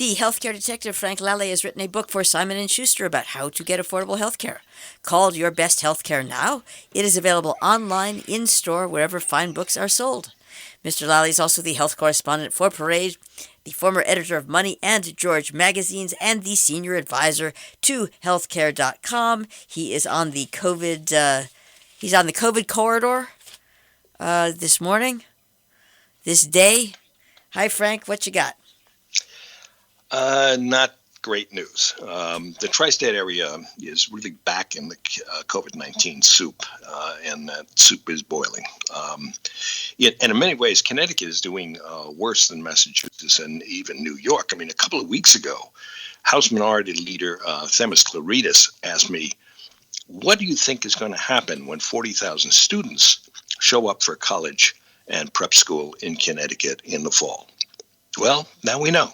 The healthcare detective Frank Lalli has written a book for Simon & Schuster about how to get affordable healthcare. Called Your Best Healthcare Now, it is available online, in-store, wherever fine books are sold. Mr. Lalli is also the health correspondent for Parade, the former editor of Money and George magazines, and the senior advisor to healthcare.com. He is on the COVID corridor this morning, this day. Hi, Frank. What you got? Not great news. The tri-state area is really back in the COVID-19 soup, and that soup is boiling. And in many ways, Connecticut is doing worse than Massachusetts and even New York. I mean, a couple of weeks ago, House Minority Leader Themis Klarides asked me, what do you think is going to happen when 40,000 students show up for college and prep school in Connecticut in the fall? Well, now we know.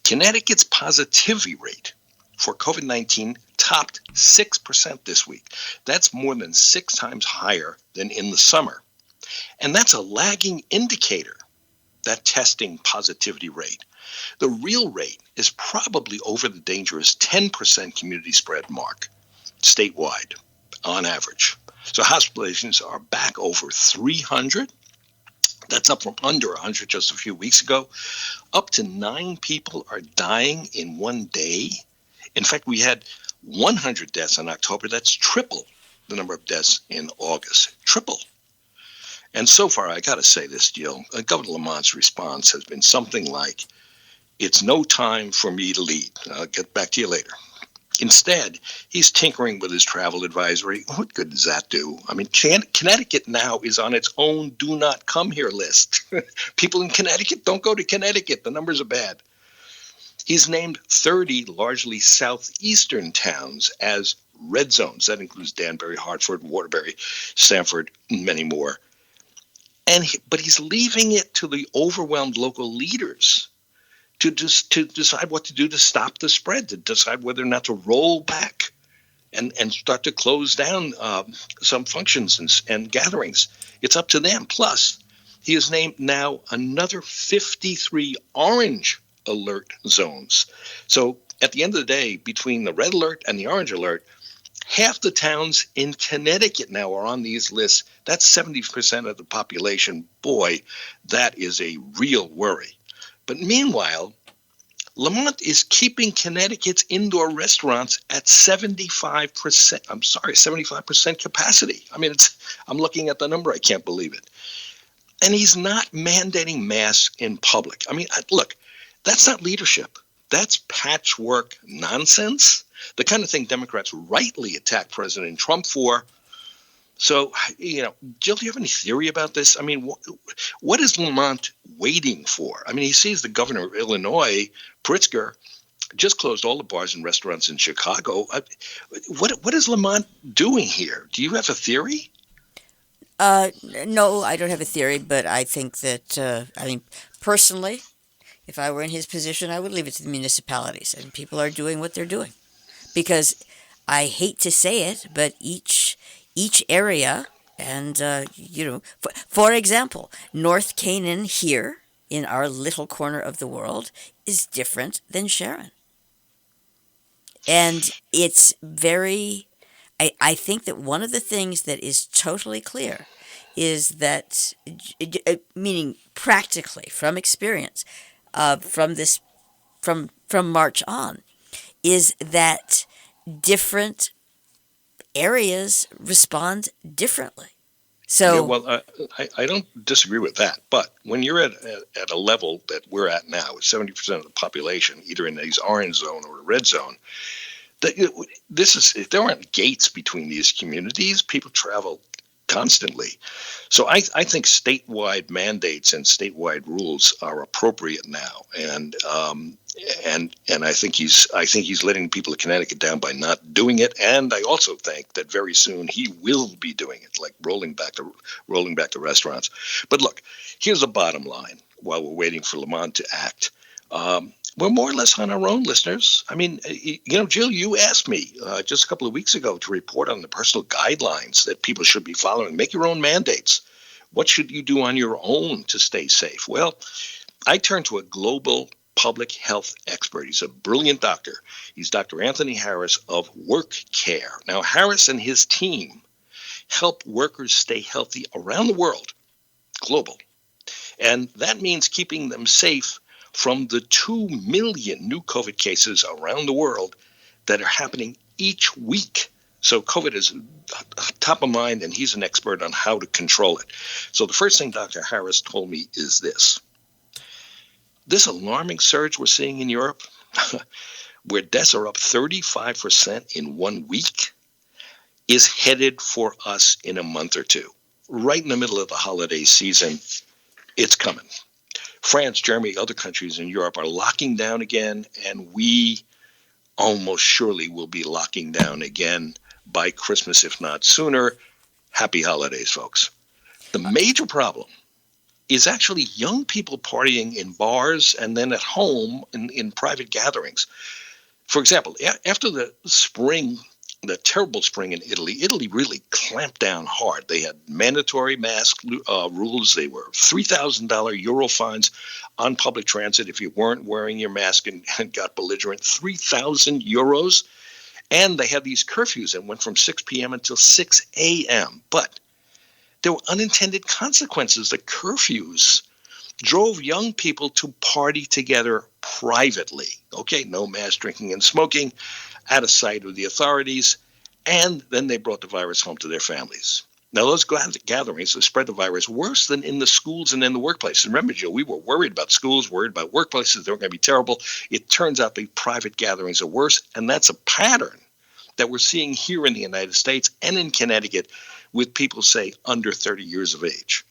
Connecticut's positivity rate for COVID-19 topped 6% this week. That's more than 6 times higher than in the summer. And that's a lagging indicator, that testing positivity rate. The real rate is probably over the dangerous 10% community spread mark statewide on average. So hospitalizations are back over 300. That's up from under 100 just a few weeks ago. Up to 9 people are dying in one day. In fact, we had 100 deaths in October. That's triple the number of deaths in August. Triple. And so far, I got to say this, Jill, Governor Lamont's response has been something like, it's no time for me to lead. I'll get back to you later. Instead, he's tinkering with his travel advisory. What good does that do? I mean, Connecticut now is on its own do not come here list. People in Connecticut, don't go to Connecticut. The numbers are bad. He's named 30 largely southeastern towns as red zones. That includes Danbury, Hartford, Waterbury, Stamford, and many more. But he's leaving it to the overwhelmed local leaders to decide what to do to stop the spread, to decide whether or not to roll back and start to close down some functions and gatherings. It's up to them. Plus, he has named now another 53 orange alert zones. So at the end of the day, between the red alert and the orange alert, half the towns in Connecticut now are on these lists. That's 70% of the population. Boy, that is a real worry. But meanwhile, Lamont is keeping Connecticut's indoor restaurants at 75% capacity. I mean, I'm looking at the number. I can't believe it. And he's not mandating masks in public. I mean, look, that's not leadership. That's patchwork nonsense, the kind of thing Democrats rightly attack President Trump for. So, Jill, do you have any theory about this? I mean, what is Lamont waiting for? I mean, he sees the governor of Illinois, Pritzker, just closed all the bars and restaurants in Chicago. What is Lamont doing here? Do you have a theory? No, I don't have a theory, but I think that, personally, if I were in his position, I would leave it to the municipalities, and people are doing what they're doing. Because I hate to say it, but each area, and, for example, North Canaan here in our little corner of the world is different than Sharon. And it's very, I think that one of the things that is totally clear is that, meaning practically from experience, from March on, is that different areas respond differently. So, yeah, well, I don't disagree with that. But when you're at a level that we're at now, with 70% of the population either in these orange zone or red zone, there aren't gates between these communities. People travel constantly. So I think statewide mandates and statewide rules are appropriate now, and I think he's letting people of Connecticut down by not doing it. And I also think that very soon he will be doing it, like rolling back the restaurants. But look, here's the bottom line. While we're waiting for Lamont to act, we're more or less on our own, listeners. I mean, Jill, you asked me just a couple of weeks ago to report on the personal guidelines that people should be following. Make your own mandates. What should you do on your own to stay safe? Well, I turned to a global public health expert. He's a brilliant doctor. He's Dr. Anthony Harris of Work Care. Now, Harris and his team help workers stay healthy around the world, global. And that means keeping them safe from the 2 million new COVID cases around the world that are happening each week. So COVID is top of mind, and he's an expert on how to control it. So the first thing Dr. Harris told me is this alarming surge we're seeing in Europe, where deaths are up 35% in 1 week, is headed for us in a month or two. Right in the middle of the holiday season, it's coming. France, Germany, other countries in Europe are locking down again, and we almost surely will be locking down again by Christmas, if not sooner. Happy holidays, folks. The major problem is actually young people partying in bars and then at home in private gatherings. For example, after the terrible spring in Italy really clamped down hard. They had mandatory mask rules. They were $3,000 euro fines on public transit if you weren't wearing your mask and got belligerent. 3,000 euros. And they had these curfews that went from 6 p.m. until 6 a.m. But there were unintended consequences. The curfews drove young people to party together privately. Okay, no mass drinking and smoking, out of sight of the authorities, and then they brought the virus home to their families. Now, those gatherings have spread the virus worse than in the schools and in the workplace. And remember, Joe, we were worried about schools, worried about workplaces. They were going to be terrible. It turns out the private gatherings are worse, and that's a pattern that we're seeing here in the United States and in Connecticut with people, say, under 30 years of age.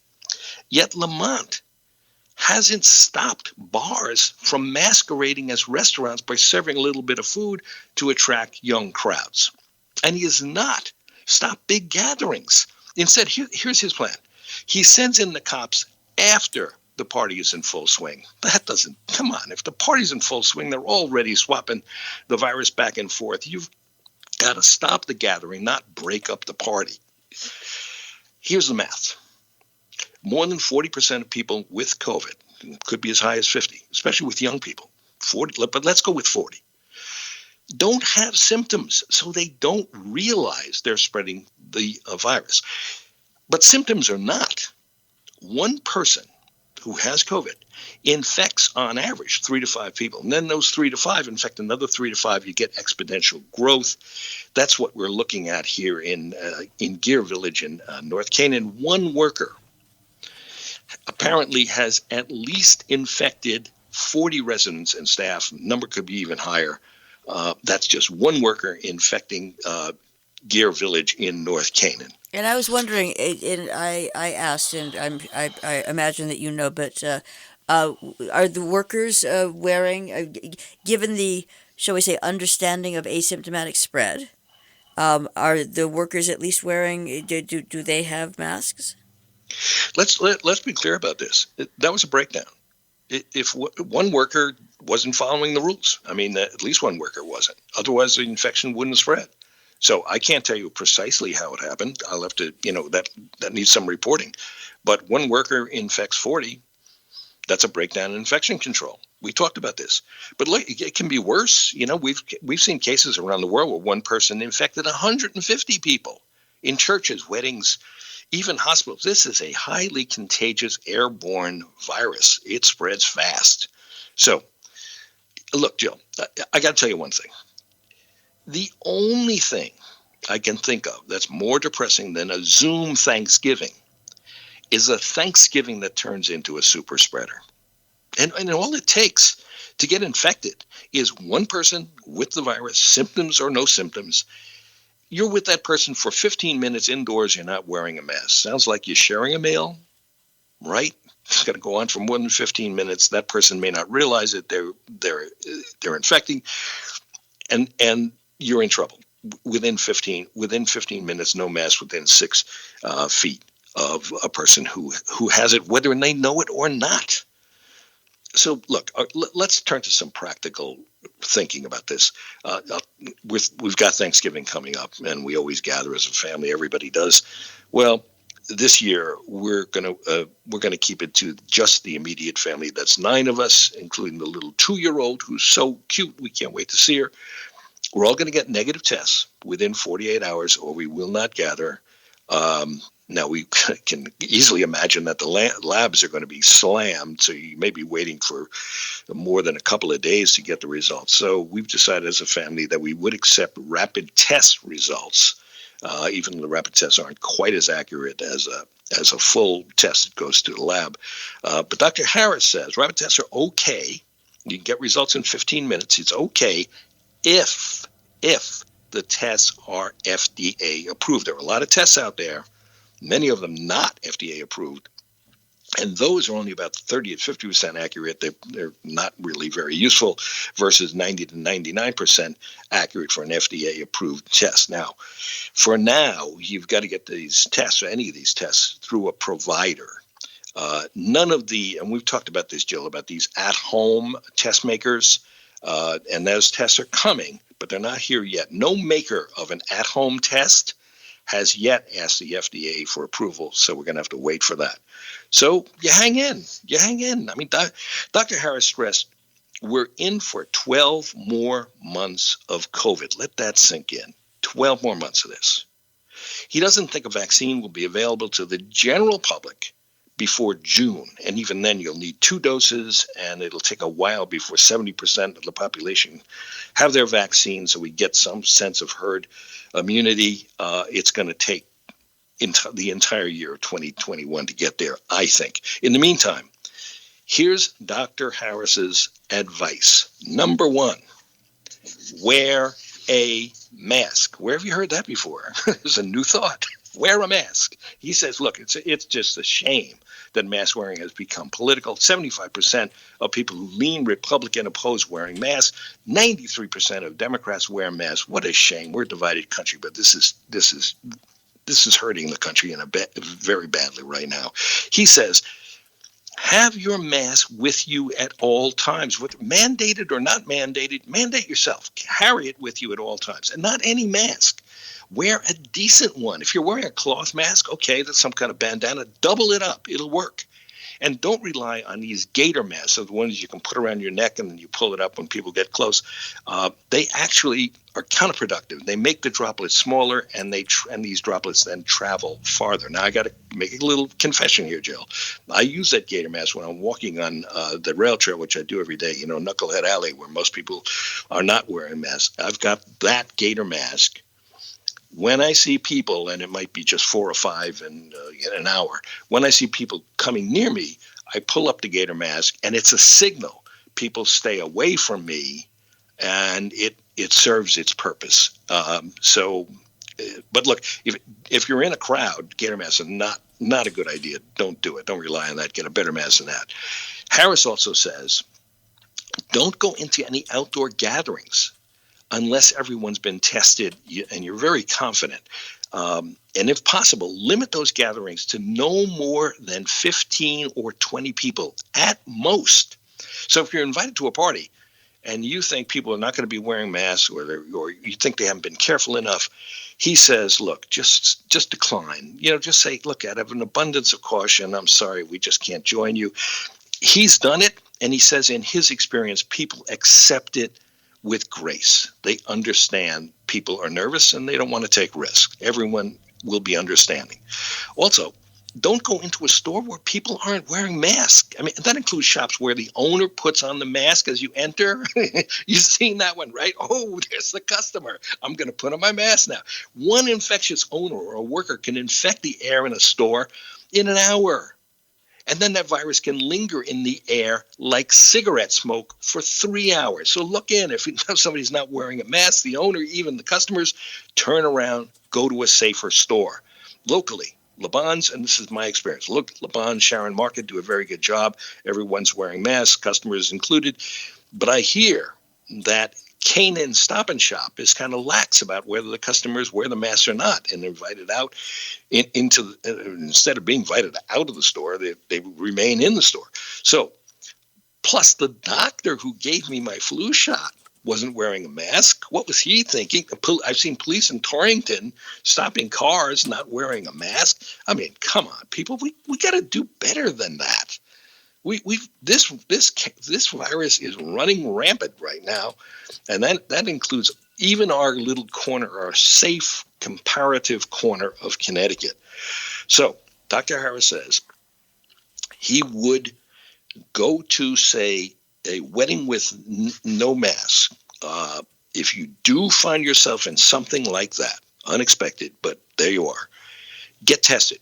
Yet Lamont hasn't stopped bars from masquerading as restaurants by serving a little bit of food to attract young crowds. And he has not stopped big gatherings. Instead, here's his plan. He sends in the cops after the party is in full swing. Come on, if the party's in full swing, they're already swapping the virus back and forth. You've got to stop the gathering, not break up the party. Here's the math. More than 40% of people with COVID, could be as high as 50, especially with young people, 40, but let's go with 40, don't have symptoms, so they don't realize they're spreading the virus. But symptoms are not. One person who has COVID infects, on average, 3 to 5 people. And then those 3 to 5 infect another 3 to 5. You get exponential growth. That's what we're looking at here in Gear Village in North Canaan. One worker apparently has at least infected 40 residents and staff. Number could be even higher. That's just one worker infecting Gear Village in North Canaan. And I was wondering, and I asked, and I imagine that you know, but are the workers wearing, given the, shall we say, understanding of asymptomatic spread, are the workers at least wearing, do they have masks? Let's be clear about this. That was a breakdown. If one worker wasn't following the rules, I mean, at least one worker wasn't. Otherwise, the infection wouldn't spread. So I can't tell you precisely how it happened. I'll have to, that needs some reporting. But one worker infects 40. That's a breakdown in infection control. We talked about this. But look, it can be worse. We've seen cases around the world where one person infected 150 people in churches, weddings, even hospitals. This is a highly contagious airborne virus. It spreads fast. So, look, Jill, I got to tell you one thing. The only thing I can think of that's more depressing than a Zoom Thanksgiving is a Thanksgiving that turns into a super spreader. And all it takes to get infected is one person with the virus, symptoms or no symptoms. You're with that person for 15 minutes indoors. You're not wearing a mask. Sounds like you're sharing a meal, right? It's going to go on for more than 15 minutes. That person may not realize it. They're infecting, and you're in trouble. Within 15 minutes, no mask within 6 feet of a person who has it, whether they know it or not. So, look, let's turn to some practical thinking about this. We've got Thanksgiving coming up, and we always gather as a family. Everybody does. Well, this year we're gonna keep it to just the immediate family. That's 9 of us, including the little 2-year-old who's so cute. We can't wait to see her. We're all going to get negative tests within 48 hours, or we will not gather. Now, we can easily imagine that the labs are going to be slammed, so you may be waiting for more than a couple of days to get the results. So we've decided as a family that we would accept rapid test results, even though the rapid tests aren't quite as accurate as a full test that goes to the lab. But Dr. Harris says rapid tests are okay. You can get results in 15 minutes. It's okay if the tests are FDA approved. There are a lot of tests out there, many of them not FDA approved, and those are only about 30 to 50% accurate. They're not really very useful versus 90 to 99% accurate for an FDA approved test. Now, for now, you've got to get these tests, or any of these tests, through a provider. None of the, and we've talked about this, Jill, about these at-home test makers, and those tests are coming, but they're not here yet. No maker of an at-home test has yet asked the FDA for approval, so we're going to have to wait for that. So you hang in. I mean, Dr. Harris stressed we're in for 12 more months of COVID. Let that sink in. 12 more months of this. He doesn't think a vaccine will be available to the general public before June. And even then, you'll need 2 doses, and it'll take a while before 70% of the population have their vaccine, so we get some sense of herd immunity. It's going to take the entire year of 2021 to get there, I think. In the meantime, here's Dr. Harris's advice. Number 1, wear a mask. Where have you heard that before? It's a new thought. Wear a mask. He says, look, it's just a shame that mask wearing has become political. 75% of people who lean Republican oppose wearing masks. 93% of Democrats wear masks. What a shame. We're a divided country, but this is hurting the country very badly right now. He says, have your mask with you at all times. Mandated or not mandated, mandate yourself. Carry it with you at all times, and not any mask. Wear a decent one. If you're wearing a cloth mask, okay, that's some kind of bandana, double it up. It'll work. And don't rely on these gator masks, the ones you can put around your neck and then you pull it up when people get close. They actually are counterproductive. They make the droplets smaller, and these droplets then travel farther. Now, I got to make a little confession here, Jill. I use that gator mask when I'm walking on the rail trail, which I do every day, Knucklehead Alley, where most people are not wearing masks. I've got that gator mask. When I see people, and it might be just 4 or 5 in an hour, when I see people coming near me, I pull up the gator mask, and it's a signal. People stay away from me, and it serves its purpose. But look, if you're in a crowd, gator masks are not a good idea. Don't do it. Don't rely on that. Get a better mask than that. Harris also says, don't go into any outdoor gatherings unless everyone's been tested and you're very confident. And if possible, limit those gatherings to no more than 15 or 20 people at most. So if you're invited to a party and you think people are not going to be wearing masks, or you think they haven't been careful enough, he says, look, just decline. Just say, look, out of an abundance of caution, I'm sorry, we just can't join you. He's done it, and he says in his experience, people accept it with grace. They understand people are nervous and they don't want to take risks. Everyone will be understanding. Also, don't go into a store where people aren't wearing masks. I mean, that includes shops where the owner puts on the mask as you enter. You've seen that one, right? Oh, there's the customer. I'm going to put on my mask now. One infectious owner or a worker can infect the air in a store in an hour. And then that virus can linger in the air like cigarette smoke for 3 hours. So look in. If you know somebody's not wearing a mask, the owner, even the customers, turn around, go to a safer store. Locally, Laban's, and this is my experience, look, Laban's, Sharon Market do a very good job. Everyone's wearing masks, customers included. But I hear that Canaan Stop and Shop is kind of lax about whether the customers wear the masks or not, and invited out instead of being invited out of the store, they remain in the store. So, plus the doctor who gave me my flu shot wasn't wearing a mask. What was he thinking? I've seen police in Torrington stopping cars, not wearing a mask. I mean, come on, people. We got to do better than that. This virus is running rampant right now, and that includes even our little corner, our safe comparative corner of Connecticut. So Dr. Harris says he would go to, say, a wedding with no mask. If you do find yourself in something like that, unexpected, but there you are, get tested.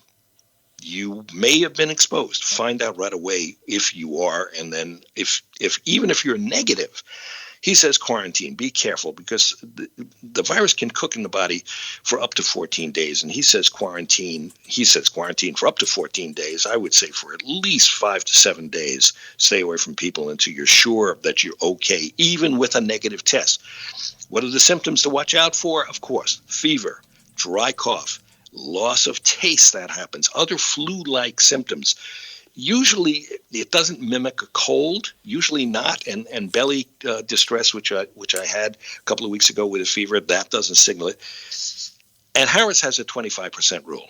You may have been exposed. Find out right away if you are, and then if even if you're negative, he says quarantine. Be careful, because the virus can cook in the body for up to 14 days, and he says quarantine. He says quarantine for up to 14 days. I would say for at least 5 to 7 days. Stay away from people until you're sure that you're okay, even with a negative test. What are the symptoms to watch out for? Of course, fever, dry cough, loss of taste. That happens. Other flu-like symptoms. Usually it doesn't mimic a cold, usually not, and belly distress, which I had a couple of weeks ago with a fever, that doesn't signal it. And Harris has a 25% rule.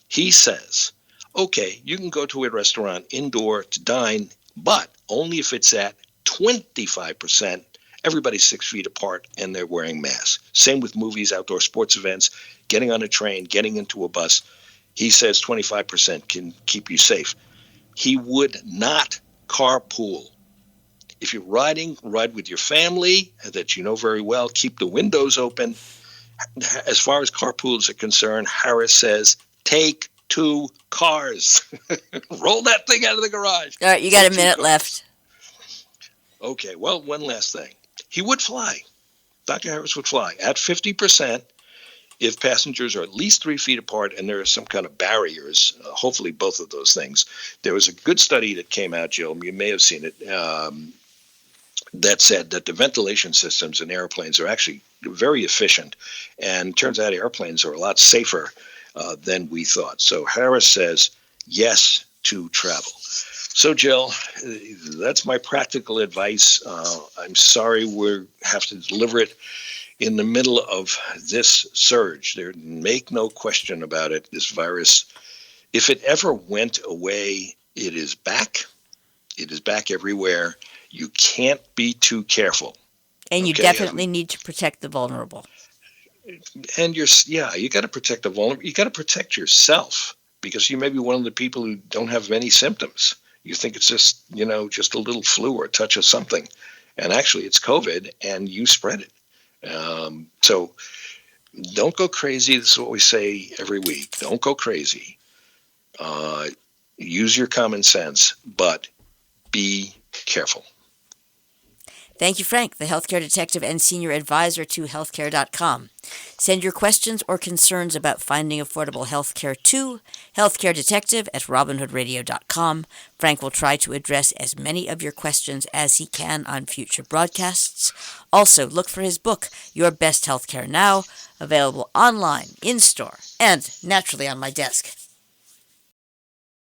He says, okay, you can go to a restaurant indoor to dine, but only if it's at 25%, everybody's 6 feet apart, and they're wearing masks. Same with movies, outdoor sports events, getting on a train, getting into a bus. He says 25% can keep you safe. He would not carpool. If you're riding, ride with your family that you know very well. Keep the windows open. As far as carpools are concerned, Harris says, take 2 cars. Roll that thing out of the garage. All right, you got a minute left. Okay, well, one last thing. He would fly. Dr. Harris would fly at 50%. If passengers are at least 3 feet apart and there are some kind of barriers, hopefully both of those things. There was a good study that came out, Jill, you may have seen it, that said that the ventilation systems in airplanes are actually very efficient. And turns out airplanes are a lot safer than we thought. So Harris says yes to travel. So, Jill, that's my practical advice. I'm sorry we have to deliver it in the middle of this surge. There, make no question about it. This virus, if it ever went away, it is back. It is back everywhere. You can't be too careful. And you definitely need to protect the vulnerable. And you got to protect the vulnerable. You got to protect yourself, because you may be one of the people who don't have many symptoms. You think it's just a little flu or a touch of something. And actually it's COVID and you spread it. So don't go crazy. This is what we say every week. Don't go crazy. Use your common sense, but be careful. Thank you, Frank, the healthcare detective and senior advisor to healthcare.com. Send your questions or concerns about finding affordable healthcare to healthcaredetective@robinhoodradio.com. Frank will try to address as many of your questions as he can on future broadcasts. Also, look for his book, Your Best Healthcare Now, available online, in-store, and naturally on my desk.